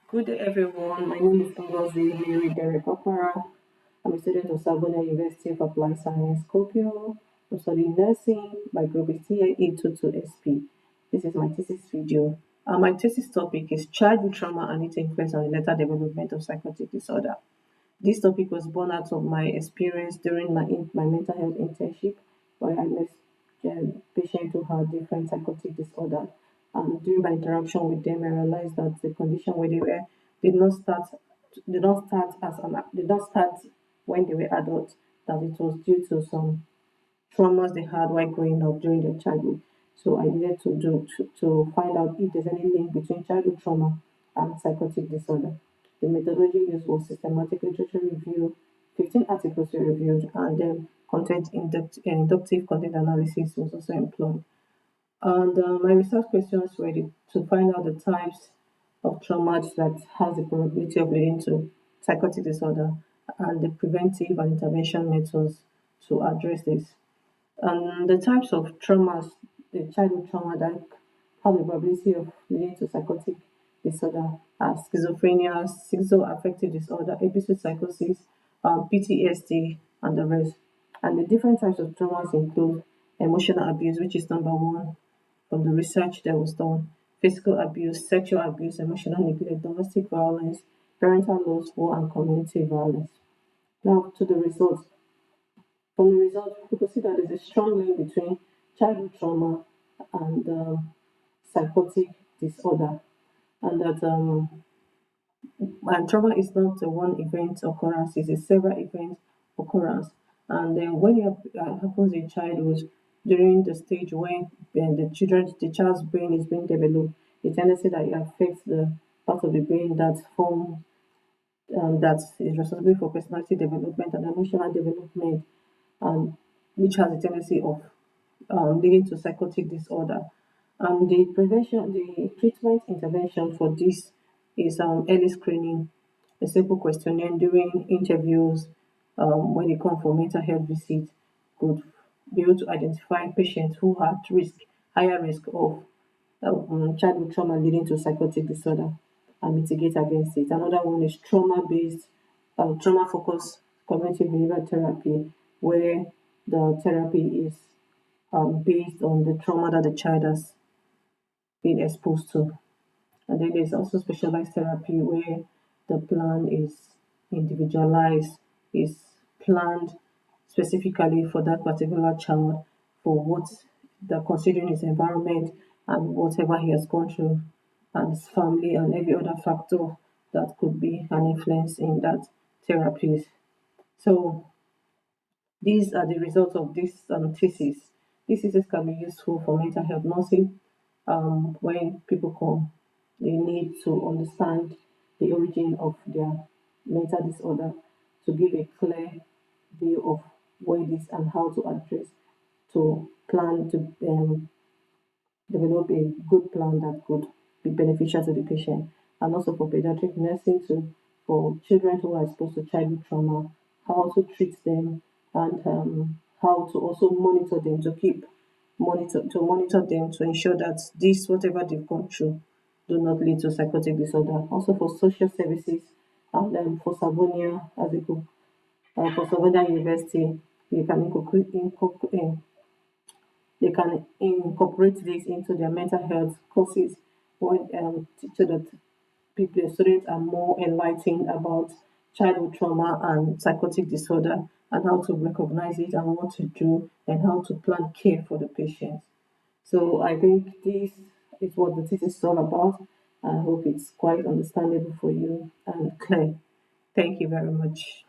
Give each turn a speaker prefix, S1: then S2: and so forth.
S1: Good day, everyone. My name is Ngozi Mary Derek Opera. I'm a student of Savonia University of Applied Science, Skopje. I'm studying nursing. My group is TA822SP. This is my thesis video. My thesis topic is childhood trauma and its influence on the later development of psychotic disorder. This topic was born out of my experience during my mental health internship, where I met patients who had different psychotic disorders. And during my interaction with them, I realized that the condition where they were did not start did not start as an did not start when they were adults. That it was due to some traumas they had while growing up during their childhood. So I needed to find out if there's any link between childhood trauma and psychotic disorder. The methodology used was systematic literature review, 15 articles were reviewed, and then inductive content analysis was also employed. And my research questions were to find out the types of traumas that has the probability of leading to psychotic disorder and the preventive and intervention methods to address this. The types of traumas, the childhood trauma that have the probability of leading to psychotic disorder are schizophrenia, schizoaffective disorder, episode psychosis, PTSD, and the rest. And the different types of traumas include emotional abuse, which is number one from the research that was done, physical abuse, sexual abuse, emotional neglect, domestic violence, parental loss, war, and community violence. Now to the results. From the result, we could see that there's a strong link between childhood trauma and psychotic disorder, and that and trauma is not a one event occurrence; it's a several event occurrence. And then when it happens in childhood, during the stage when the child's brain is being developed, the tendency that it affects the part of the brain that form that is responsible for personality development and emotional development, which has a tendency of leading to psychotic disorder. And the treatment intervention for this is early screening, a simple questionnaire during interviews when they come for mental health visit could be able to identify patients who have higher risk of childhood trauma leading to psychotic disorder and mitigate against it. Another one is trauma focused cognitive behavioral therapy, where the therapy is based on the trauma that the child has been exposed to. And then there's also specialized therapy where the plan is individualized, is planned specifically for that particular child for what the considering his environment and whatever he has gone through and his family and every other factor that could be an influence in that therapies. So these are the results of this thesis. This thesis can be useful for mental health nursing when people come. They need to understand the origin of their mental disorder to give a clear view of where it is and how to address, to plan to develop a good plan that could be beneficial to the patient, and also for pediatric nursing to for children who are exposed to childhood trauma, how to treat them, and how to also monitor them to monitor them to ensure that this whatever they've gone through do not lead to psychotic disorder. Also for social services and for Savonia as a group, for Savonia University, you can they can incorporate this into their mental health courses so that people, students are more enlightened about childhood trauma and psychotic disorder and how to recognize it and what to do and how to plan care for the patient. So I think this is what the thesis is all about. I hope it's quite understandable for you and clear. Thank you very much.